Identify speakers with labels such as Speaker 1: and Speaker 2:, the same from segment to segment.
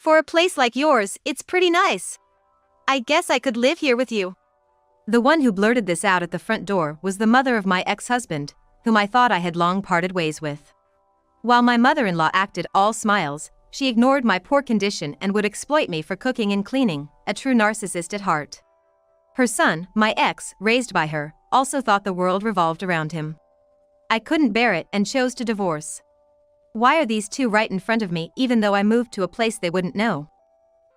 Speaker 1: For a place like yours, it's pretty nice. I guess I could live here with you." The one who blurted this out at the front door was the mother of my ex-husband, whom I thought I had long parted ways with. While my mother-in-law acted all smiles, she ignored my poor condition and would exploit me for cooking and cleaning, a true narcissist at heart. Her son, my ex, raised by her, also thought the world revolved around him. I couldn't bear it and chose to divorce. Why are these two right in front of me even though I moved to a place they wouldn't know?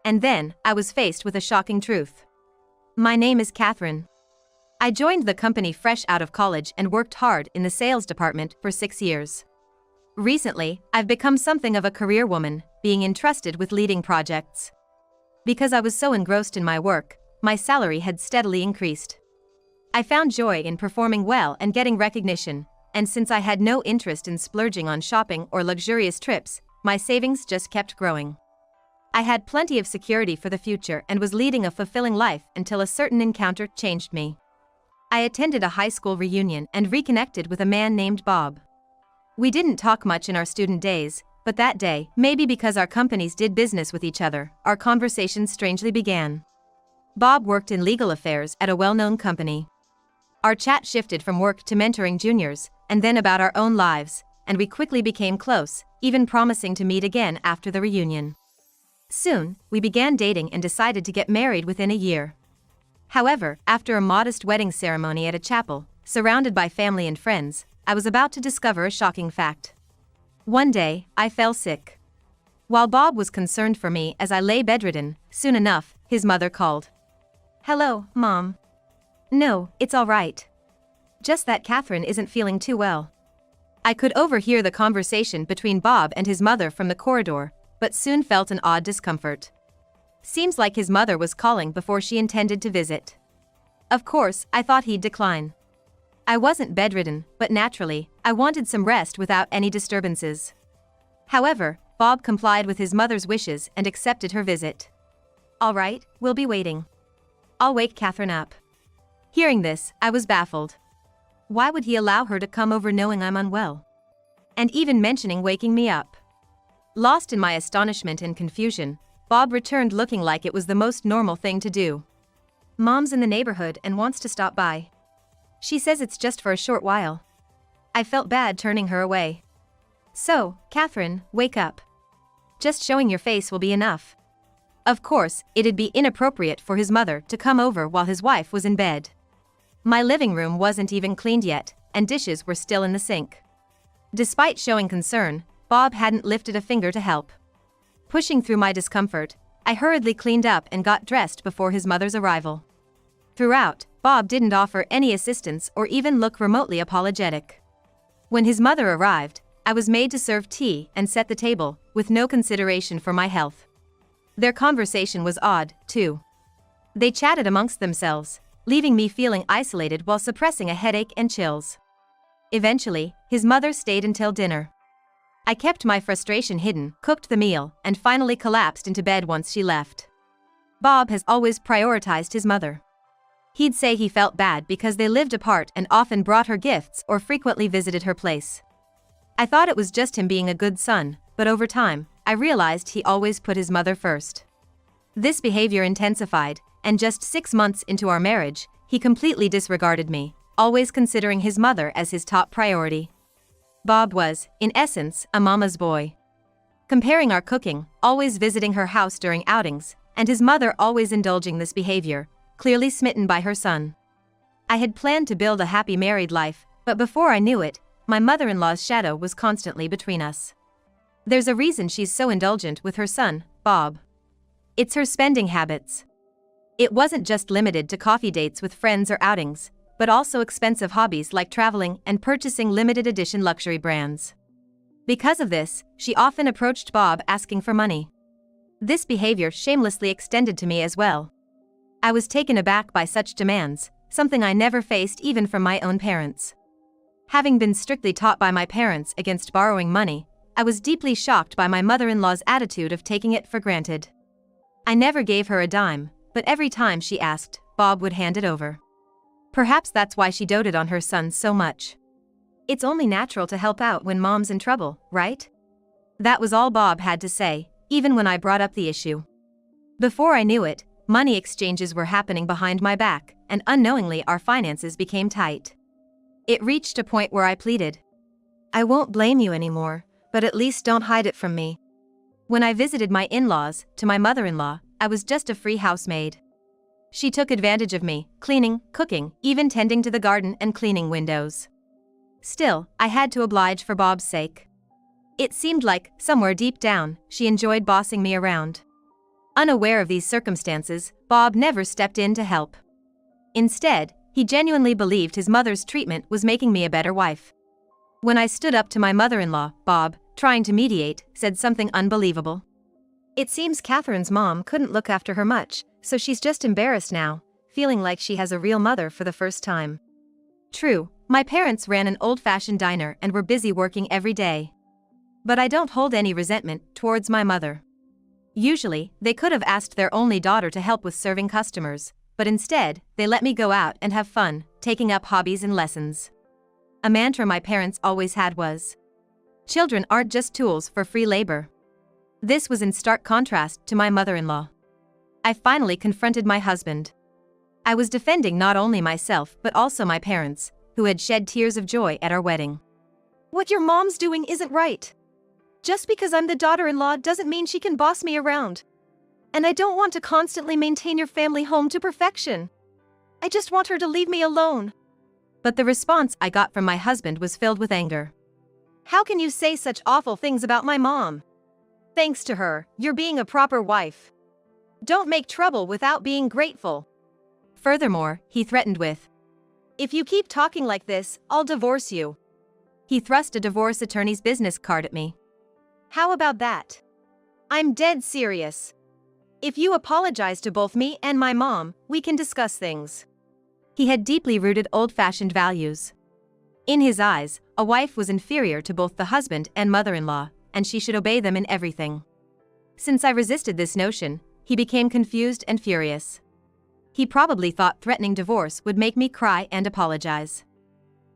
Speaker 1: And then, I was faced with a shocking truth. My name is Catherine. I joined the company fresh out of college and worked hard in the sales department for 6 years. Recently, I've become something of a career woman, being entrusted with leading projects. Because I was so engrossed in my work, my salary had steadily increased. I found joy in performing well and getting recognition, and since I had no interest in splurging on shopping or luxurious trips, my savings just kept growing. I had plenty of security for the future and was leading a fulfilling life until a certain encounter changed me. I attended a high school reunion and reconnected with a man named Bob. We didn't talk much in our student days, but that day, maybe because our companies did business with each other, our conversation strangely began. Bob worked in legal affairs at a well-known company. Our chat shifted from work to mentoring juniors, and then about our own lives, and we quickly became close, even promising to meet again after the reunion. Soon, we began dating and decided to get married within a year. However, after a modest wedding ceremony at a chapel, surrounded by family and friends, I was about to discover a shocking fact. One day, I fell sick. While Bob was concerned for me as I lay bedridden, soon enough, his mother called. "Hello, Mom." "No, it's all right. Just that Catherine isn't feeling too well." I could overhear the conversation between Bob and his mother from the corridor, but soon felt an odd discomfort. Seems like his mother was calling before she intended to visit. Of course, I thought he'd decline. I wasn't bedridden, but naturally, I wanted some rest without any disturbances. However, Bob complied with his mother's wishes and accepted her visit. "All right, we'll be waiting. I'll wake Catherine up." Hearing this, I was baffled. Why would he allow her to come over knowing I'm unwell? And even mentioning waking me up? Lost in my astonishment and confusion, Bob returned looking like it was the most normal thing to do. "Mom's in the neighborhood and wants to stop by. She says it's just for a short while." I felt bad turning her away. "So, Catherine, wake up. Just showing your face will be enough." Of course, it'd be inappropriate for his mother to come over while his wife was in bed. My living room wasn't even cleaned yet, and dishes were still in the sink. Despite showing concern, Bob hadn't lifted a finger to help. Pushing through my discomfort, I hurriedly cleaned up and got dressed before his mother's arrival. Throughout, Bob didn't offer any assistance or even look remotely apologetic. When his mother arrived, I was made to serve tea and set the table, with no consideration for my health. Their conversation was odd, too. They chatted amongst themselves, leaving me feeling isolated while suppressing a headache and chills. Eventually, his mother stayed until dinner. I kept my frustration hidden, cooked the meal, and finally collapsed into bed once she left. Bob has always prioritized his mother. He'd say he felt bad because they lived apart and often brought her gifts or frequently visited her place. I thought it was just him being a good son, but over time, I realized he always put his mother first. This behavior intensified, and just 6 months into our marriage, he completely disregarded me, always considering his mother as his top priority. Bob was, in essence, a mama's boy. Comparing our cooking, always visiting her house during outings, and his mother always indulging this behavior, clearly smitten by her son. I had planned to build a happy married life, but before I knew it, my mother-in-law's shadow was constantly between us. There's a reason she's so indulgent with her son, Bob. It's her spending habits. It wasn't just limited to coffee dates with friends or outings, but also expensive hobbies like traveling and purchasing limited edition luxury brands. Because of this, she often approached Bob asking for money. This behavior shamelessly extended to me as well. I was taken aback by such demands, something I never faced even from my own parents. Having been strictly taught by my parents against borrowing money, I was deeply shocked by my mother-in-law's attitude of taking it for granted. I never gave her a dime, but every time she asked, Bob would hand it over. Perhaps that's why she doted on her son so much. It's only natural to help out when mom's in trouble, right? That was all Bob had to say, even when I brought up the issue. Before I knew it, money exchanges were happening behind my back, and unknowingly our finances became tight. It reached a point where I pleaded, "I won't blame you anymore, but at least don't hide it from me." When I visited my in-laws, to my mother-in-law, I was just a free housemaid. She took advantage of me, cleaning, cooking, even tending to the garden and cleaning windows. Still, I had to oblige for Bob's sake. It seemed like, somewhere deep down, she enjoyed bossing me around. Unaware of these circumstances, Bob never stepped in to help. Instead, he genuinely believed his mother's treatment was making me a better wife. When I stood up to my mother-in-law, Bob, trying to mediate, said something unbelievable. "It seems Catherine's mom couldn't look after her much, so she's just embarrassed now, feeling like she has a real mother for the first time." True, my parents ran an old-fashioned diner and were busy working every day. But I don't hold any resentment towards my mother. Usually, they could have asked their only daughter to help with serving customers, but instead, they let me go out and have fun, taking up hobbies and lessons. A mantra my parents always had was, "Children aren't just tools for free labor." This was in stark contrast to my mother-in-law. I finally confronted my husband. I was defending not only myself but also my parents, who had shed tears of joy at our wedding. "What your mom's doing isn't right. Just because I'm the daughter-in-law doesn't mean she can boss me around. And I don't want to constantly maintain your family home to perfection. I just want her to leave me alone." But the response I got from my husband was filled with anger. "How can you say such awful things about my mom? Thanks to her, you're being a proper wife. Don't make trouble without being grateful." Furthermore, he threatened with, "If you keep talking like this, I'll divorce you." He thrust a divorce attorney's business card at me. "How about that? I'm dead serious. If you apologize to both me and my mom, we can discuss things." He had deeply rooted old-fashioned values. In his eyes, a wife was inferior to both the husband and mother-in-law, and she should obey them in everything. Since I resisted this notion, he became confused and furious. He probably thought threatening divorce would make me cry and apologize.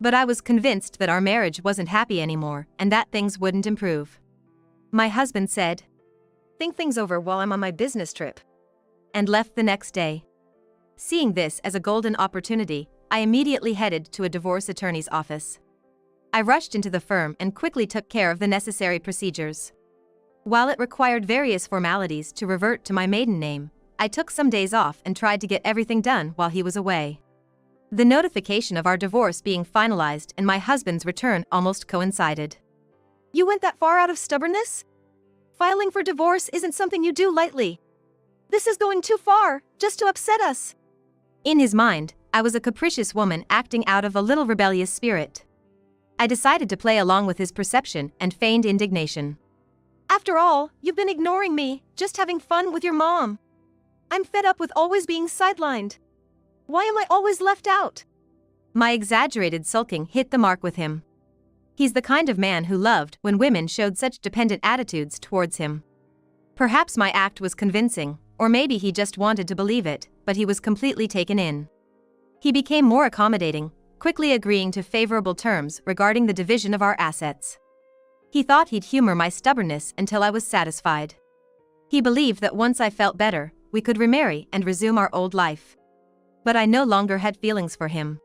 Speaker 1: But I was convinced that our marriage wasn't happy anymore and that things wouldn't improve. My husband said, "Think things over while I'm on my business trip," and left the next day. Seeing this as a golden opportunity, I immediately headed to a divorce attorney's office. I rushed into the firm and quickly took care of the necessary procedures. While it required various formalities to revert to my maiden name, I took some days off and tried to get everything done while he was away. The notification of our divorce being finalized and my husband's return almost coincided. "You went that far out of stubbornness? Filing for divorce isn't something you do lightly. This is going too far, just to upset us." In his mind, I was a capricious woman acting out of a little rebellious spirit. I decided to play along with his perception and feigned indignation. "After all, you've been ignoring me, just having fun with your mom. I'm fed up with always being sidelined. Why am I always left out?" My exaggerated sulking hit the mark with him. He's the kind of man who loved when women showed such dependent attitudes towards him. Perhaps my act was convincing, or maybe he just wanted to believe it, but he was completely taken in. He became more accommodating, quickly agreeing to favorable terms regarding the division of our assets. He thought he'd humor my stubbornness until I was satisfied. He believed that once I felt better, we could remarry and resume our old life. But I no longer had feelings for him.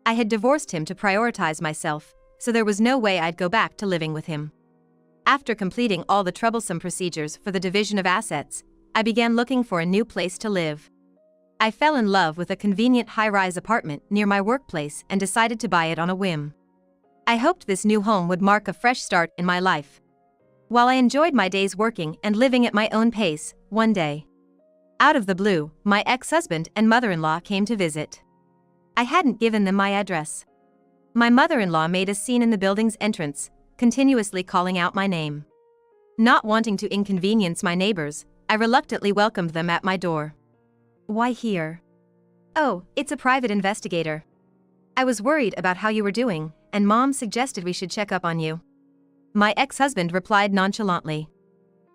Speaker 1: I had divorced him to prioritize myself, so there was no way I'd go back to living with him. After completing all the troublesome procedures for the division of assets, I began looking for a new place to live. I fell in love with a convenient high-rise apartment near my workplace and decided to buy it on a whim. I hoped this new home would mark a fresh start in my life. While I enjoyed my days working and living at my own pace, one day, out of the blue, my ex-husband and mother-in-law came to visit. I hadn't given them my address. My mother-in-law made a scene in the building's entrance, continuously calling out my name. Not wanting to inconvenience my neighbors, I reluctantly welcomed them at my door. "Why here?" "Oh, it's a private investigator. I was worried about how you were doing, and Mom suggested we should check up on you," my ex-husband replied nonchalantly.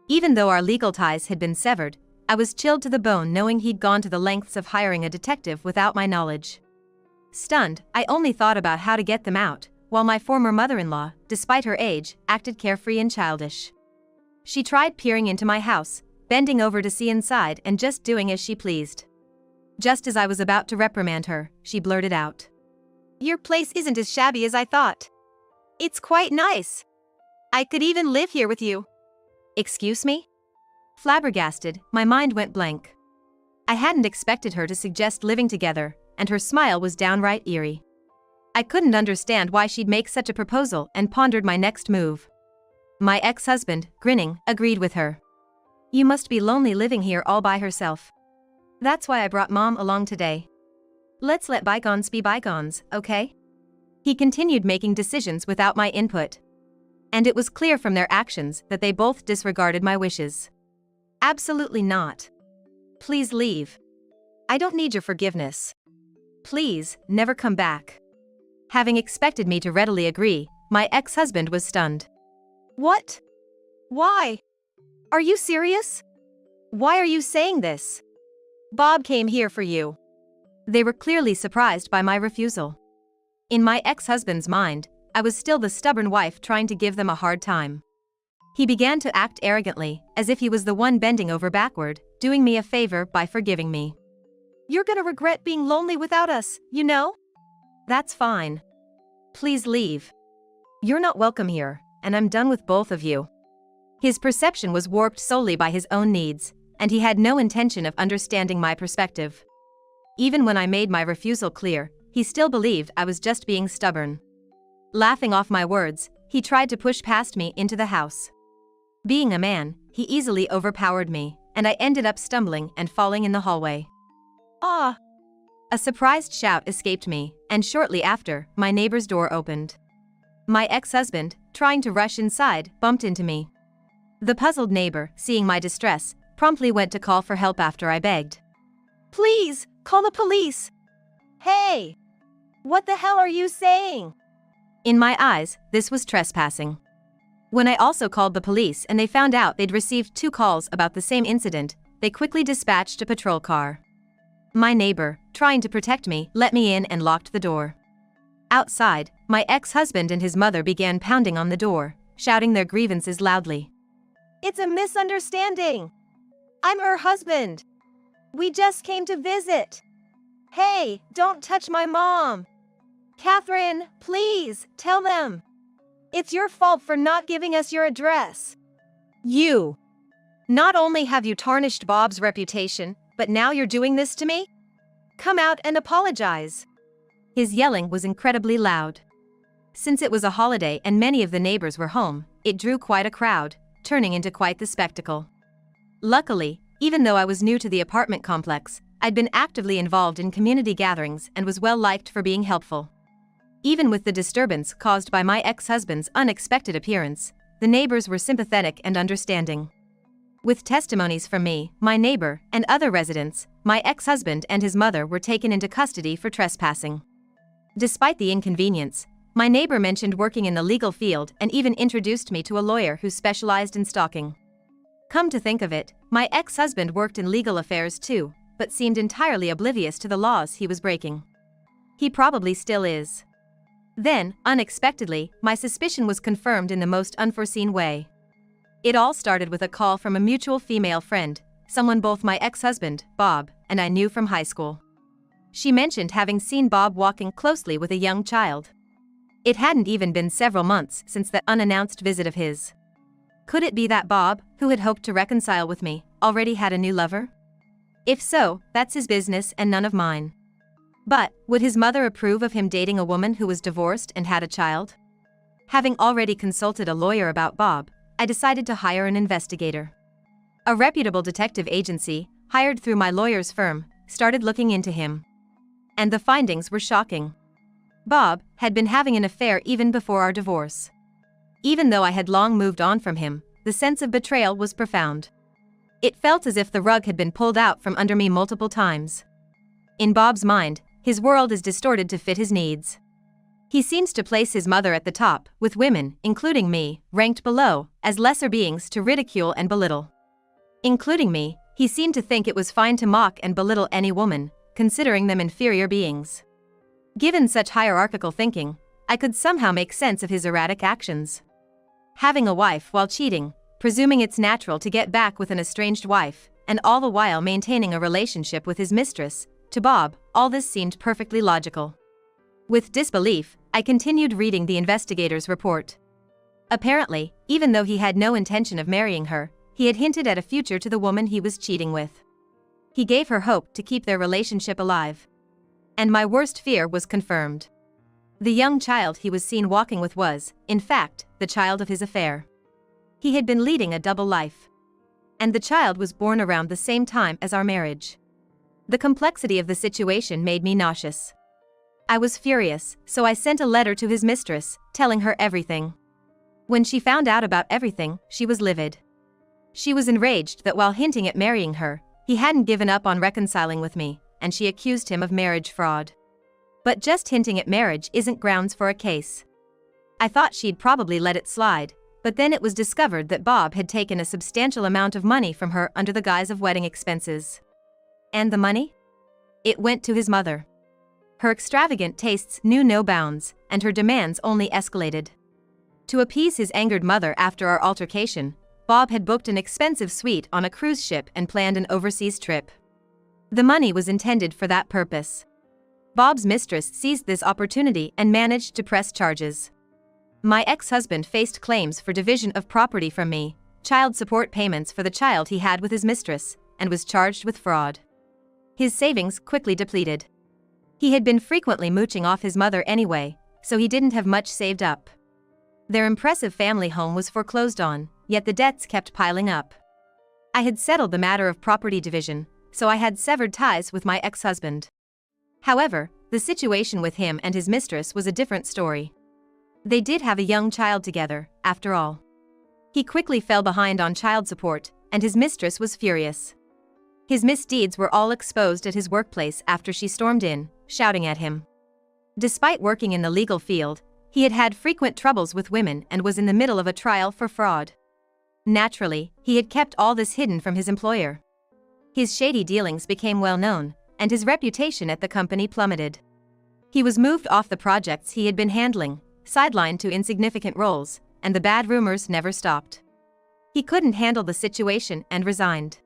Speaker 1: Even though our legal ties had been severed, I was chilled to the bone knowing he'd gone to the lengths of hiring a detective without my knowledge. Stunned, I only thought about how to get them out, while my former mother-in-law, despite her age, acted carefree and childish. She tried peering into my house, bending over to see inside and just doing as she pleased. Just as I was about to reprimand her, she blurted out, "Your place isn't as shabby as I thought. It's quite nice. I could even live here with you." Excuse me? Flabbergasted, my mind went blank. I hadn't expected her to suggest living together, and her smile was downright eerie. I couldn't understand why she'd make such a proposal and pondered my next move. My ex-husband, grinning, agreed with her. "You must be lonely living here all by herself. That's why I brought Mom along today. Let's let bygones be bygones, okay?" He continued making decisions without my input. And it was clear from their actions that they both disregarded my wishes. "Absolutely not. Please leave. I don't need your forgiveness. Please, never come back." Having expected me to readily agree, my ex-husband was stunned. "What? Why? Are you serious? Why are you saying this? Bob came here for you." They were clearly surprised by my refusal. In my ex-husband's mind, I was still the stubborn wife trying to give them a hard time. He began to act arrogantly, as if he was the one bending over backward, doing me a favor by forgiving me. "You're gonna regret being lonely without us, you know? That's fine. Please leave. You're not welcome here, and I'm done with both of you." His perception was warped solely by his own needs, and he had no intention of understanding my perspective. Even when I made my refusal clear, he still believed I was just being stubborn. Laughing off my words, he tried to push past me into the house. Being a man, he easily overpowered me, and I ended up stumbling and falling in the hallway. "Ah!" A surprised shout escaped me, and shortly after, my neighbor's door opened. My ex-husband, trying to rush inside, bumped into me. The puzzled neighbor, seeing my distress, promptly went to call for help after I begged. "Please, call the police." "Hey! What the hell are you saying?" In my eyes, this was trespassing. When I also called the police and they found out they'd received 2 calls about the same incident, they quickly dispatched a patrol car. My neighbor, trying to protect me, let me in and locked the door. Outside, my ex-husband and his mother began pounding on the door, shouting their grievances loudly. "It's a misunderstanding. I'm her husband. We just came to visit. Hey, don't touch my mom. Catherine, please, tell them. It's your fault for not giving us your address. You. Not only have you tarnished Bob's reputation, but now you're doing this to me? Come out and apologize." His yelling was incredibly loud. Since it was a holiday and many of the neighbors were home, it drew quite a crowd, turning into quite the spectacle. Luckily, even though I was new to the apartment complex, I'd been actively involved in community gatherings and was well liked for being helpful. Even with the disturbance caused by my ex-husband's unexpected appearance, the neighbors were sympathetic and understanding. With testimonies from me, my neighbor, and other residents, my ex-husband and his mother were taken into custody for trespassing. Despite the inconvenience, my neighbor mentioned working in the legal field and even introduced me to a lawyer who specialized in stalking. Come to think of it, my ex-husband worked in legal affairs too, but seemed entirely oblivious to the laws he was breaking. He probably still is. Then, unexpectedly, my suspicion was confirmed in the most unforeseen way. It all started with a call from a mutual female friend, someone both my ex-husband, Bob, and I knew from high school. She mentioned having seen Bob walking closely with a young child. It hadn't even been several months since that unannounced visit of his. Could it be that Bob, who had hoped to reconcile with me, already had a new lover? If so, that's his business and none of mine. But, would his mother approve of him dating a woman who was divorced and had a child? Having already consulted a lawyer about Bob, I decided to hire an investigator. A reputable detective agency, hired through my lawyer's firm, started looking into him. And the findings were shocking. Bob had been having an affair even before our divorce. Even though I had long moved on from him, the sense of betrayal was profound. It felt as if the rug had been pulled out from under me multiple times. In Bob's mind, his world is distorted to fit his needs. He seems to place his mother at the top, with women, including me, ranked below, as lesser beings to ridicule and belittle. Including me, he seemed to think it was fine to mock and belittle any woman, considering them inferior beings. Given such hierarchical thinking, I could somehow make sense of his erratic actions. Having a wife while cheating, presuming it's natural to get back with an estranged wife, and all the while maintaining a relationship with his mistress. To Bob, all this seemed perfectly logical. With disbelief, I continued reading the investigator's report. Apparently, even though he had no intention of marrying her, he had hinted at a future to the woman he was cheating with. He gave her hope to keep their relationship alive. And my worst fear was confirmed. The young child he was seen walking with was, in fact, the child of his affair. He had been leading a double life. And the child was born around the same time as our marriage. The complexity of the situation made me nauseous. I was furious, so I sent a letter to his mistress, telling her everything. When she found out about everything, she was livid. She was enraged that while hinting at marrying her, he hadn't given up on reconciling with me, and she accused him of marriage fraud. But just hinting at marriage isn't grounds for a case. I thought she'd probably let it slide, but then it was discovered that Bob had taken a substantial amount of money from her under the guise of wedding expenses. And the money? It went to his mother. Her extravagant tastes knew no bounds, and her demands only escalated. To appease his angered mother after our altercation, Bob had booked an expensive suite on a cruise ship and planned an overseas trip. The money was intended for that purpose. Bob's mistress seized this opportunity and managed to press charges. My ex-husband faced claims for division of property from me, child support payments for the child he had with his mistress, and was charged with fraud. His savings quickly depleted. He had been frequently mooching off his mother anyway, so he didn't have much saved up. Their impressive family home was foreclosed on, yet the debts kept piling up. I had settled the matter of property division, so I had severed ties with my ex-husband. However, the situation with him and his mistress was a different story. They did have a young child together, after all. He quickly fell behind on child support, and his mistress was furious. His misdeeds were all exposed at his workplace after she stormed in, shouting at him. Despite working in the legal field, he had had frequent troubles with women and was in the middle of a trial for fraud. Naturally, he had kept all this hidden from his employer. His shady dealings became well known, and his reputation at the company plummeted. He was moved off the projects he had been handling, sidelined to insignificant roles, and the bad rumors never stopped. He couldn't handle the situation and resigned.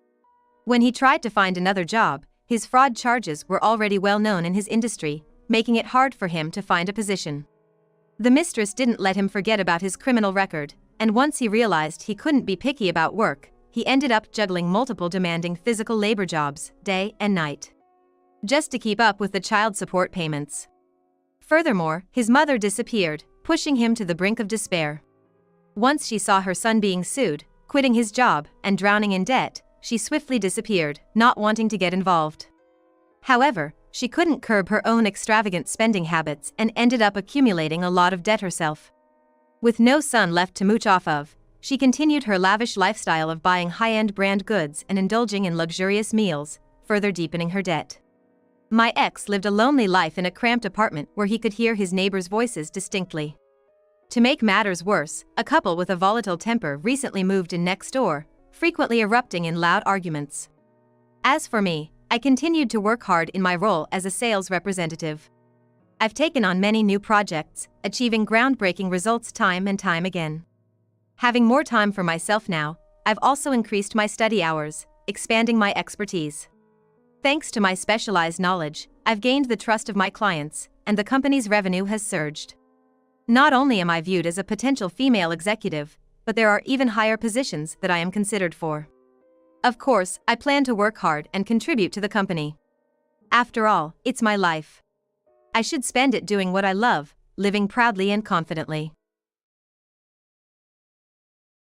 Speaker 1: When he tried to find another job, his fraud charges were already well known in his industry, making it hard for him to find a position. The mistress didn't let him forget about his criminal record, and once he realized he couldn't be picky about work, he ended up juggling multiple demanding physical labor jobs, day and night, just to keep up with the child support payments. Furthermore, his mother disappeared, pushing him to the brink of despair. Once she saw her son being sued, quitting his job, and drowning in debt, she swiftly disappeared, not wanting to get involved. However, she couldn't curb her own extravagant spending habits and ended up accumulating a lot of debt herself. With no son left to mooch off of, she continued her lavish lifestyle of buying high-end brand goods and indulging in luxurious meals, further deepening her debt. My ex lived a lonely life in a cramped apartment where he could hear his neighbors' voices distinctly. To make matters worse, a couple with a volatile temper recently moved in next door, frequently erupting in loud arguments. As for me, I continued to work hard in my role as a sales representative. I've taken on many new projects, achieving groundbreaking results time and time again. Having more time for myself now, I've also increased my study hours, expanding my expertise. Thanks to my specialized knowledge, I've gained the trust of my clients, and the company's revenue has surged. Not only am I viewed as a potential female executive, but there are even higher positions that I am considered for. Of course, I plan to work hard and contribute to the company. After all, it's my life. I should spend it doing what I love, living proudly and confidently.